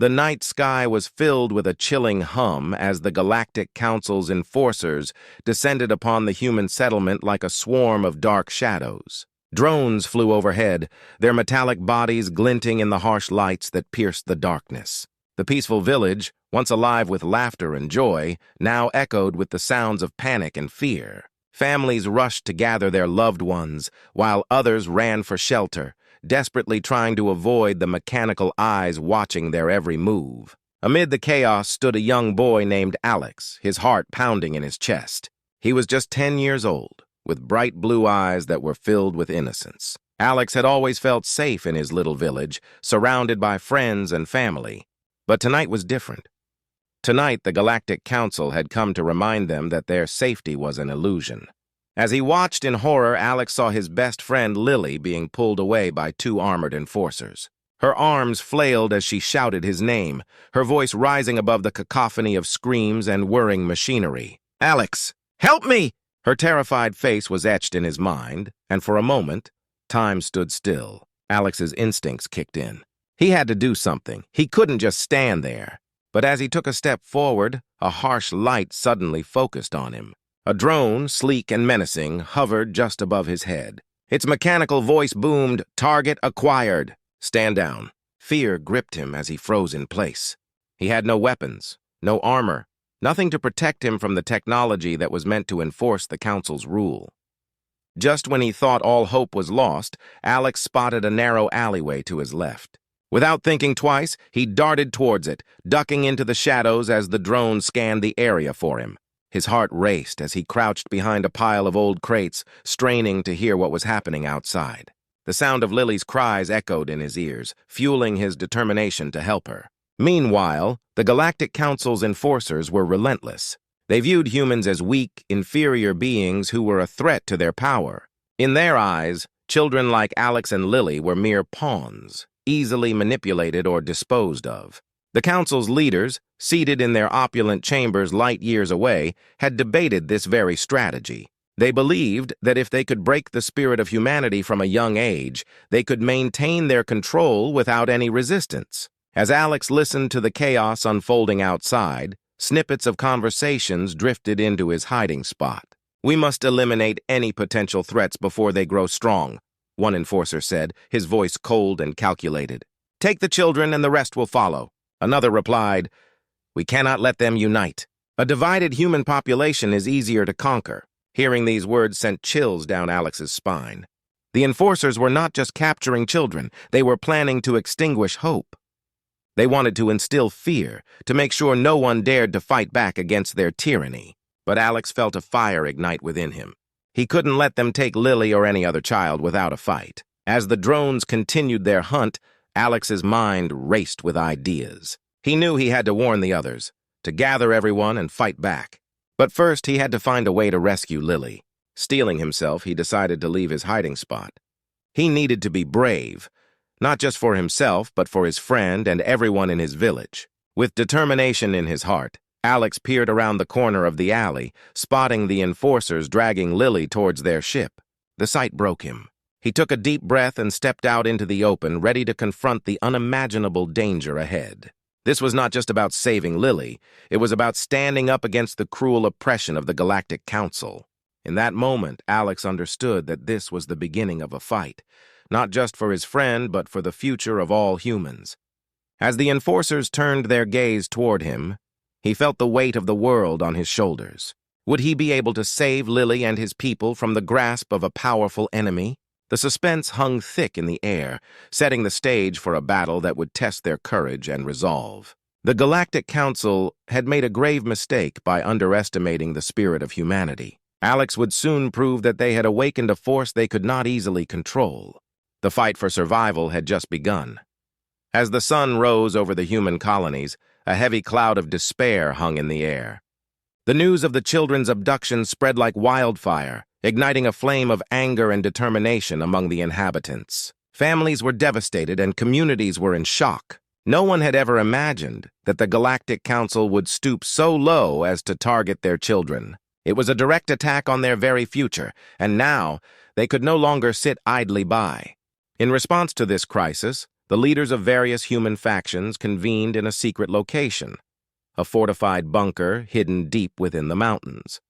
The night sky was filled with a chilling hum as the Galactic Council's enforcers descended upon the human settlement like a swarm of dark shadows. Drones flew overhead, their metallic bodies glinting in the harsh lights that pierced the darkness. The peaceful village, once alive with laughter and joy, now echoed with the sounds of panic and fear. Families rushed to gather their loved ones, while others ran for shelter, desperately trying to avoid the mechanical eyes watching their every move. Amid the chaos stood a young boy named Alex, his heart pounding in his chest. He was just 10 years old, with bright blue eyes that were filled with innocence. Alex had always felt safe in his little village, surrounded by friends and family. But tonight was different. Tonight, the Galactic Council had come to remind them that their safety was an illusion. As he watched in horror, Alex saw his best friend Lily being pulled away by 2 armored enforcers. Her arms flailed as she shouted his name, her voice rising above the cacophony of screams and whirring machinery. "Alex, help me!" Her terrified face was etched in his mind, and for a moment, time stood still. Alex's instincts kicked in. He had to do something. He couldn't just stand there. But as he took a step forward, a harsh light suddenly focused on him. A drone, sleek and menacing, hovered just above his head. Its mechanical voice boomed, "Target acquired. Stand down." Fear gripped him as he froze in place. He had no weapons, no armor, nothing to protect him from the technology that was meant to enforce the Council's rule. Just when he thought all hope was lost, Alex spotted a narrow alleyway to his left. Without thinking twice, he darted towards it, ducking into the shadows as the drone scanned the area for him. His heart raced as he crouched behind a pile of old crates, straining to hear what was happening outside. The sound of Lily's cries echoed in his ears, fueling his determination to help her. Meanwhile, the Galactic Council's enforcers were relentless. They viewed humans as weak, inferior beings who were a threat to their power. In their eyes, children like Alex and Lily were mere pawns, easily manipulated or disposed of. The Council's leaders, seated in their opulent chambers light years away, had debated this very strategy. They believed that if they could break the spirit of humanity from a young age, they could maintain their control without any resistance. As Alex listened to the chaos unfolding outside, snippets of conversations drifted into his hiding spot. "We must eliminate any potential threats before they grow strong," one enforcer said, his voice cold and calculated. "Take the children and the rest will follow." Another replied, "We cannot let them unite. A divided human population is easier to conquer." Hearing these words sent chills down Alex's spine. The enforcers were not just capturing children, they were planning to extinguish hope. They wanted to instill fear, to make sure no one dared to fight back against their tyranny. But Alex felt a fire ignite within him. He couldn't let them take Lily or any other child without a fight. As the drones continued their hunt, Alex's mind raced with ideas. He knew he had to warn the others, to gather everyone and fight back. But first, he had to find a way to rescue Lily. Steeling himself, he decided to leave his hiding spot. He needed to be brave, not just for himself, but for his friend and everyone in his village. With determination in his heart, Alex peered around the corner of the alley, spotting the enforcers dragging Lily towards their ship. The sight broke him. He took a deep breath and stepped out into the open, ready to confront the unimaginable danger ahead. This was not just about saving Lily, it was about standing up against the cruel oppression of the Galactic Council. In that moment, Alex understood that this was the beginning of a fight, not just for his friend, but for the future of all humans. As the enforcers turned their gaze toward him, he felt the weight of the world on his shoulders. Would he be able to save Lily and his people from the grasp of a powerful enemy? The suspense hung thick in the air, setting the stage for a battle that would test their courage and resolve. The Galactic Council had made a grave mistake by underestimating the spirit of humanity. Alex would soon prove that they had awakened a force they could not easily control. The fight for survival had just begun. As the sun rose over the human colonies, a heavy cloud of despair hung in the air. The news of the children's abduction spread like wildfire, igniting a flame of anger and determination among the inhabitants. Families were devastated and communities were in shock. No one had ever imagined that the Galactic Council would stoop so low as to target their children. It was a direct attack on their very future, and now they could no longer sit idly by. In response to this crisis, The leaders of various human factions convened in a secret location, a fortified bunker hidden deep within the mountains.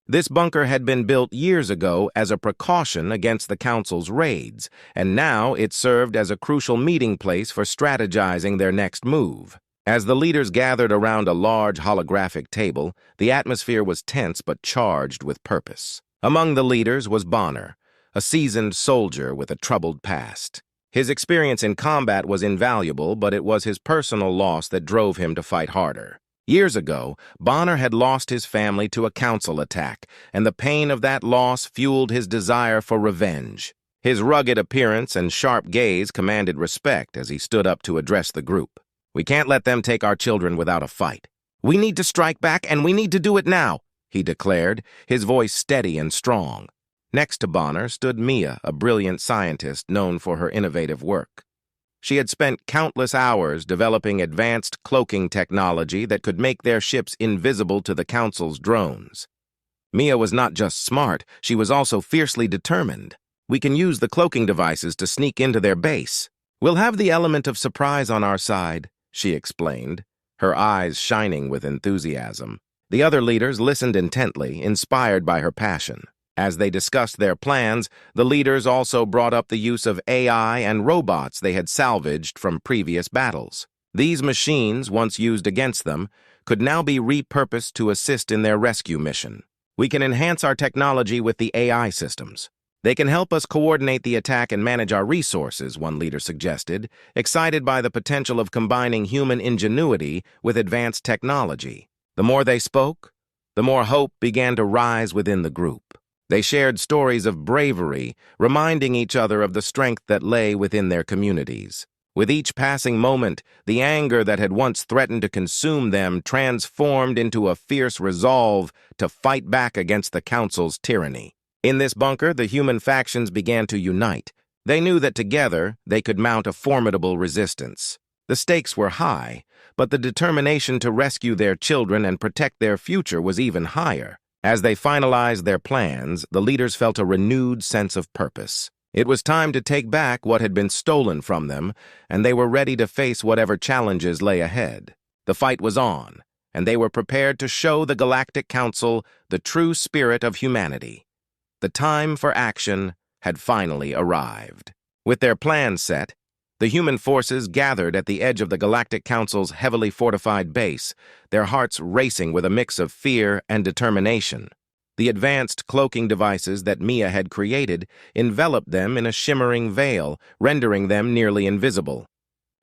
This bunker had been built years ago as a precaution against the Council's raids, and now it served as a crucial meeting place for strategizing their next move. As the leaders gathered around a large holographic table, the atmosphere was tense but charged with purpose. Among the leaders was Bonner, a seasoned soldier with a troubled past. His experience in combat was invaluable, but it was his personal loss that drove him to fight harder. Years ago, Bonner had lost his family to a council attack, and the pain of that loss fueled his desire for revenge. His rugged appearance and sharp gaze commanded respect as he stood up to address the group. "We can't let them take our children without a fight. We need to strike back, and we need to do it now," he declared, his voice steady and strong. Next to Bonner stood Mia, a brilliant scientist known for her innovative work. She had spent countless hours developing advanced cloaking technology that could make their ships invisible to the Council's drones. Mia was not just smart, she was also fiercely determined. "We can use the cloaking devices to sneak into their base. We'll have the element of surprise on our side," she explained, her eyes shining with enthusiasm. The other leaders listened intently, inspired by her passion. As they discussed their plans, the leaders also brought up the use of AI and robots they had salvaged from previous battles. These machines, once used against them, could now be repurposed to assist in their rescue mission. "We can enhance our technology with the AI systems. They can help us coordinate the attack and manage our resources," one leader suggested, excited by the potential of combining human ingenuity with advanced technology. The more they spoke, the more hope began to rise within the group. They shared stories of bravery, reminding each other of the strength that lay within their communities. With each passing moment, the anger that had once threatened to consume them transformed into a fierce resolve to fight back against the Council's tyranny. In this bunker, the human factions began to unite. They knew that together they could mount a formidable resistance. The stakes were high, but the determination to rescue their children and protect their future was even higher. As they finalized their plans, the leaders felt a renewed sense of purpose. It was time to take back what had been stolen from them, and they were ready to face whatever challenges lay ahead. The fight was on, and they were prepared to show the Galactic Council the true spirit of humanity. The time for action had finally arrived. With their plans set, the human forces gathered at the edge of the Galactic Council's heavily fortified base, their hearts racing with a mix of fear and determination. The advanced cloaking devices that Mia had created enveloped them in a shimmering veil, rendering them nearly invisible.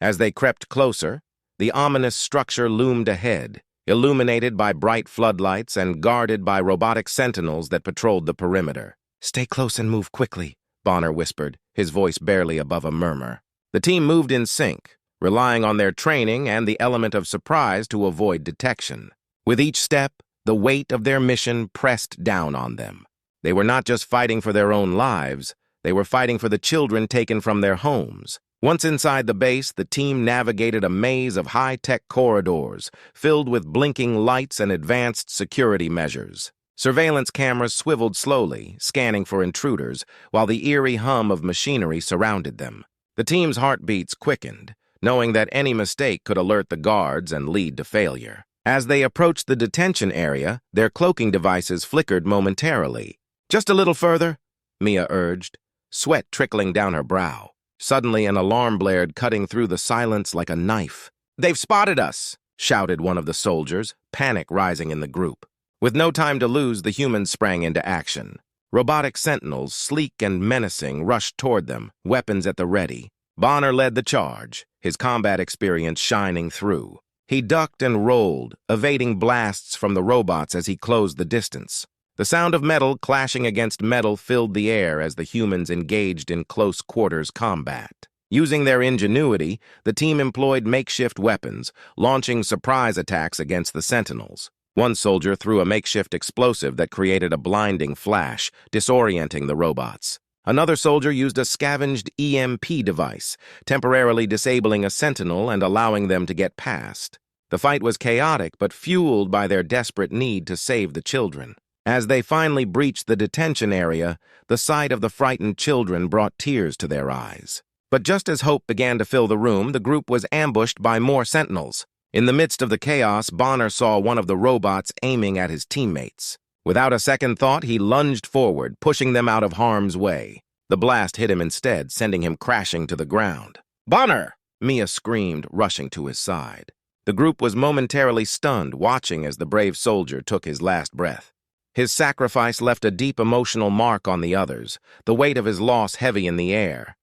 As they crept closer, the ominous structure loomed ahead, illuminated by bright floodlights and guarded by robotic sentinels that patrolled the perimeter. "Stay close and move quickly," Bonner whispered, his voice barely above a murmur. The team moved in sync, relying on their training and the element of surprise to avoid detection. With each step, the weight of their mission pressed down on them. They were not just fighting for their own lives, they were fighting for the children taken from their homes. Once inside the base, the team navigated a maze of high-tech corridors, filled with blinking lights and advanced security measures. Surveillance cameras swiveled slowly, scanning for intruders, while the eerie hum of machinery surrounded them. The team's heartbeats quickened, knowing that any mistake could alert the guards and lead to failure. As they approached the detention area, their cloaking devices flickered momentarily. "Just a little further," Mia urged, sweat trickling down her brow. Suddenly, an alarm blared, cutting through the silence like a knife. "They've spotted us!" shouted one of the soldiers, panic rising in the group. With no time to lose, the humans sprang into action. Robotic sentinels, sleek and menacing, rushed toward them, weapons at the ready. Bonner led the charge, his combat experience shining through. He ducked and rolled, evading blasts from the robots as he closed the distance. The sound of metal clashing against metal filled the air as the humans engaged in close-quarters combat. Using their ingenuity, the team employed makeshift weapons, launching surprise attacks against the sentinels. One soldier threw a makeshift explosive that created a blinding flash, disorienting the robots. Another soldier used a scavenged EMP device, temporarily disabling a sentinel and allowing them to get past. The fight was chaotic, but fueled by their desperate need to save the children. As they finally breached the detention area, the sight of the frightened children brought tears to their eyes. But just as hope began to fill the room, the group was ambushed by more sentinels. In the midst of the chaos, Bonner saw one of the robots aiming at his teammates. Without a second thought, he lunged forward, pushing them out of harm's way. The blast hit him instead, sending him crashing to the ground. "Bonner!" Mia screamed, rushing to his side. The group was momentarily stunned, watching as the brave soldier took his last breath. His sacrifice left a deep emotional mark on the others, the weight of his loss heavy in the air.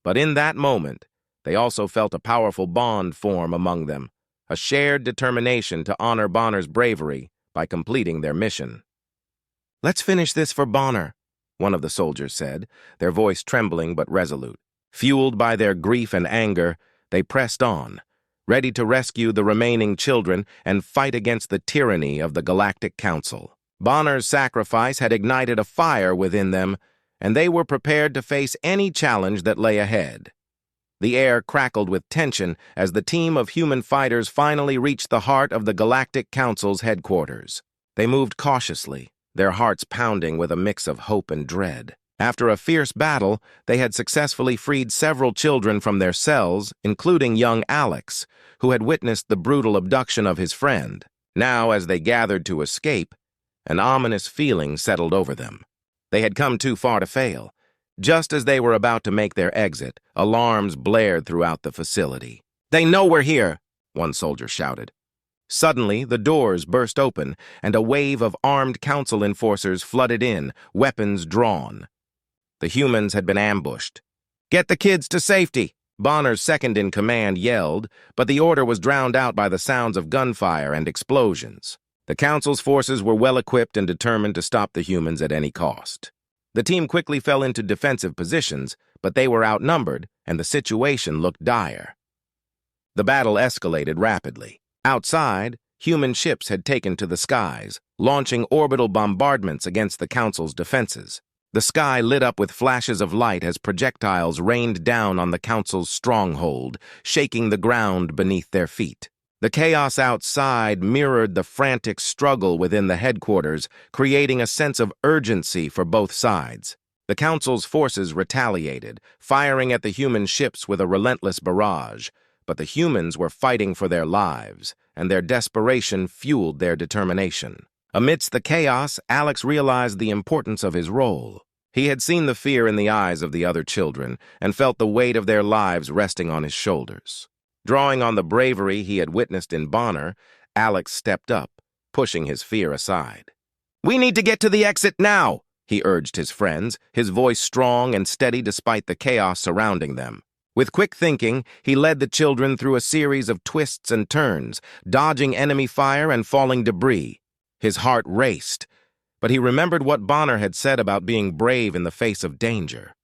But in that moment, they also felt a powerful bond form among them, a shared determination to honor Bonner's bravery by completing their mission. "Let's finish this for Bonner," one of the soldiers said, their voice trembling but resolute. Fueled by their grief and anger, they pressed on, ready to rescue the remaining children and fight against the tyranny of the Galactic Council. Bonner's sacrifice had ignited a fire within them, and they were prepared to face any challenge that lay ahead. The air crackled with tension as the team of human fighters finally reached the heart of the Galactic Council's headquarters. They moved cautiously, their hearts pounding with a mix of hope and dread. After a fierce battle, they had successfully freed several children from their cells, including young Alex, who had witnessed the brutal abduction of his friend. Now, as they gathered to escape, an ominous feeling settled over them. They had come too far to fail. Just as they were about to make their exit, alarms blared throughout the facility. "They know we're here," one soldier shouted. Suddenly, the doors burst open, and a wave of armed council enforcers flooded in, weapons drawn. The humans had been ambushed. "Get the kids to safety," Bonner's second-in-command yelled, but the order was drowned out by the sounds of gunfire and explosions. The council's forces were well-equipped and determined to stop the humans at any cost. The team quickly fell into defensive positions, but they were outnumbered, and the situation looked dire. The battle escalated rapidly. Outside, human ships had taken to the skies, launching orbital bombardments against the council's defenses. The sky lit up with flashes of light as projectiles rained down on the council's stronghold, shaking the ground beneath their feet. The chaos outside mirrored the frantic struggle within the headquarters, creating a sense of urgency for both sides. The council's forces retaliated, firing at the human ships with a relentless barrage, but the humans were fighting for their lives, and their desperation fueled their determination. Amidst the chaos, Alex realized the importance of his role. He had seen the fear in the eyes of the other children and felt the weight of their lives resting on his shoulders. Drawing on the bravery he had witnessed in Bonner, Alex stepped up, pushing his fear aside. "We need to get to the exit now," he urged his friends, his voice strong and steady despite the chaos surrounding them. With quick thinking, he led the children through a series of twists and turns, dodging enemy fire and falling debris. His heart raced, but he remembered what Bonner had said about being brave in the face of danger.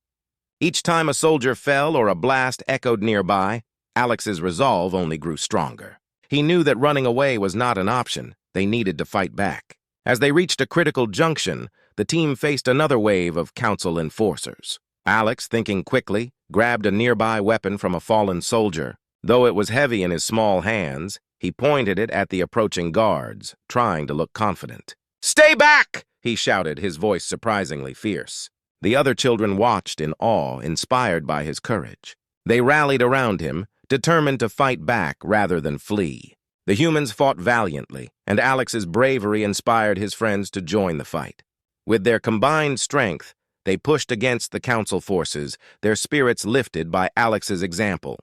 Each time a soldier fell or a blast echoed nearby, Alex's resolve only grew stronger. He knew that running away was not an option. They needed to fight back. As they reached a critical junction, the team faced another wave of council enforcers. Alex, thinking quickly, grabbed a nearby weapon from a fallen soldier. Though it was heavy in his small hands, he pointed it at the approaching guards, trying to look confident. "Stay back!" he shouted, his voice surprisingly fierce. The other children watched in awe, inspired by his courage. They rallied around him, determined to fight back rather than flee. The humans fought valiantly, and Alex's bravery inspired his friends to join the fight. With their combined strength, they pushed against the council forces, their spirits lifted by Alex's example.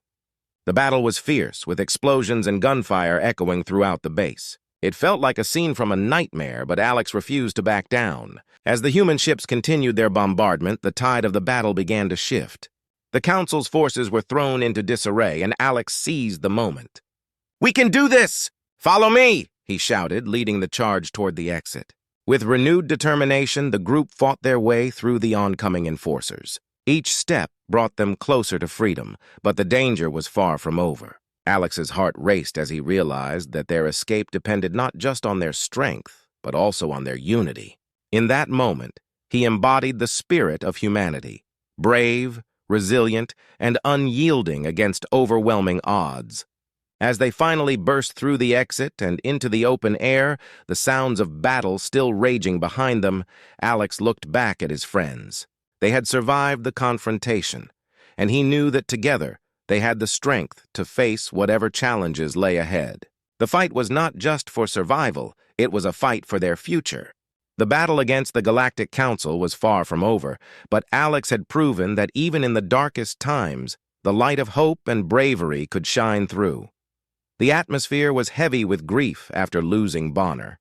The battle was fierce, with explosions and gunfire echoing throughout the base. It felt like a scene from a nightmare, but Alex refused to back down. As the human ships continued their bombardment, the tide of the battle began to shift. The council's forces were thrown into disarray, and Alex seized the moment. "We can do this! Follow me!" he shouted, leading the charge toward the exit. With renewed determination, the group fought their way through the oncoming enforcers. Each step brought them closer to freedom, but the danger was far from over. Alex's heart raced as he realized that their escape depended not just on their strength, but also on their unity. In that moment, he embodied the spirit of humanity, brave, resilient, and unyielding against overwhelming odds. As they finally burst through the exit and into the open air, the sounds of battle still raging behind them, Alex looked back at his friends. They had survived the confrontation, and he knew that together they had the strength to face whatever challenges lay ahead. The fight was not just for survival, it was a fight for their future. The battle against the Galactic Council was far from over, but Alex had proven that even in the darkest times, the light of hope and bravery could shine through. The atmosphere was heavy with grief after losing Bonner.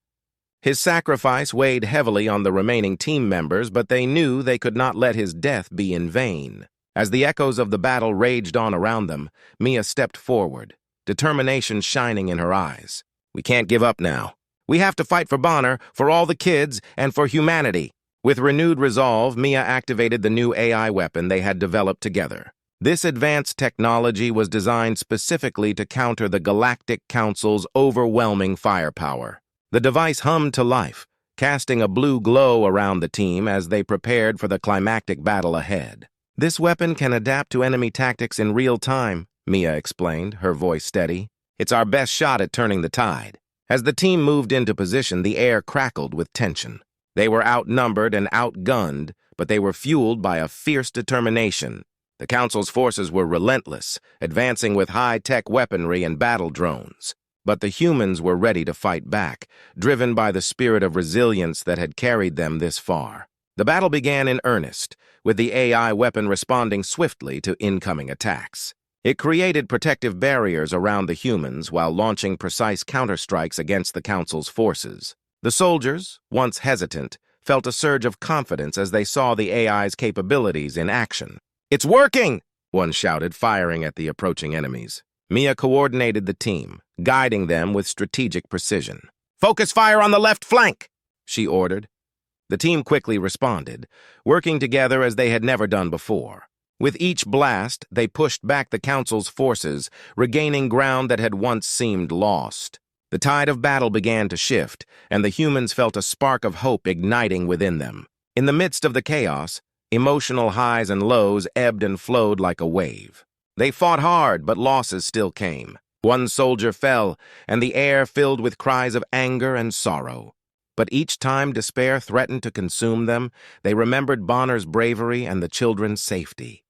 His sacrifice weighed heavily on the remaining team members, but they knew they could not let his death be in vain. As the echoes of the battle raged on around them, Mia stepped forward, determination shining in her eyes. "We can't give up now. We have to fight for Bonner, for all the kids, and for humanity." With renewed resolve, Mia activated the new AI weapon they had developed together. This advanced technology was designed specifically to counter the Galactic Council's overwhelming firepower. The device hummed to life, casting a blue glow around the team as they prepared for the climactic battle ahead. "This weapon can adapt to enemy tactics in real time," Mia explained, her voice steady. "It's our best shot at turning the tide." As the team moved into position, the air crackled with tension. They were outnumbered and outgunned, but they were fueled by a fierce determination. The Council's forces were relentless, advancing with high-tech weaponry and battle drones. But the humans were ready to fight back, driven by the spirit of resilience that had carried them this far. The battle began in earnest, with the AI weapon responding swiftly to incoming attacks. It created protective barriers around the humans while launching precise counterstrikes against the Council's forces. The soldiers, once hesitant, felt a surge of confidence as they saw the AI's capabilities in action. "It's working!" one shouted, firing at the approaching enemies. Mia coordinated the team, guiding them with strategic precision. "Focus fire on the left flank!" she ordered. The team quickly responded, working together as they had never done before. With each blast, they pushed back the Council's forces, regaining ground that had once seemed lost. The tide of battle began to shift, and the humans felt a spark of hope igniting within them. In the midst of the chaos, emotional highs and lows ebbed and flowed like a wave. They fought hard, but losses still came. One soldier fell, and the air filled with cries of anger and sorrow. But each time despair threatened to consume them, they remembered Bonner's bravery and the children's safety.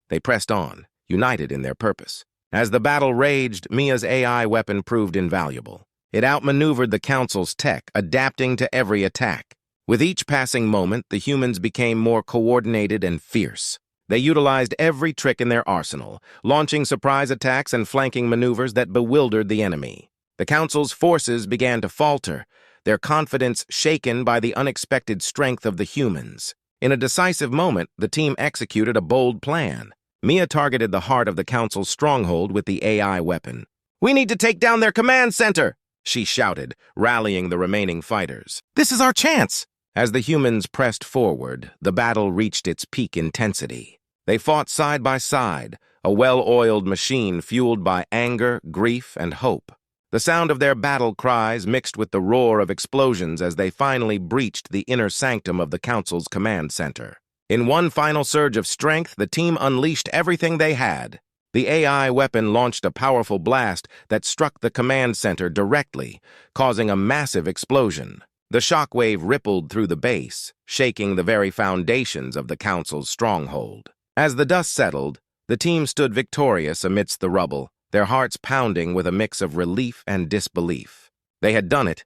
They pressed on, united in their purpose. As the battle raged, Mia's AI weapon proved invaluable. It outmaneuvered the Council's tech, adapting to every attack. With each passing moment, the humans became more coordinated and fierce. They utilized every trick in their arsenal, launching surprise attacks and flanking maneuvers that bewildered the enemy. The Council's forces began to falter, their confidence shaken by the unexpected strength of the humans. In a decisive moment, the team executed a bold plan. Mia targeted the heart of the Council's stronghold with the AI weapon. "We need to take down their command center!" she shouted, rallying the remaining fighters. "This is our chance!" As the humans pressed forward, the battle reached its peak intensity. They fought side by side, a well-oiled machine fueled by anger, grief, and hope. The sound of their battle cries mixed with the roar of explosions as they finally breached the inner sanctum of the Council's command center. In one final surge of strength, the team unleashed everything they had. The AI weapon launched a powerful blast that struck the command center directly, causing a massive explosion. The shockwave rippled through the base, shaking the very foundations of the Council's stronghold. As the dust settled, the team stood victorious amidst the rubble, their hearts pounding with a mix of relief and disbelief. They had done it.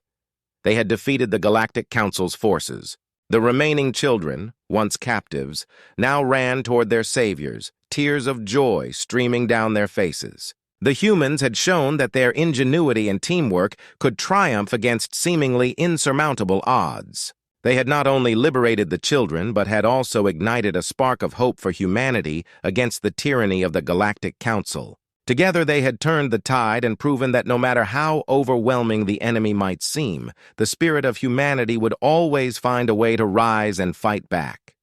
They had defeated the Galactic Council's forces. The remaining children, once captives, now ran toward their saviors, tears of joy streaming down their faces. The humans had shown that their ingenuity and teamwork could triumph against seemingly insurmountable odds. They had not only liberated the children, but had also ignited a spark of hope for humanity against the tyranny of the Galactic Council. Together they had turned the tide and proven that no matter how overwhelming the enemy might seem, the spirit of humanity would always find a way to rise and fight back.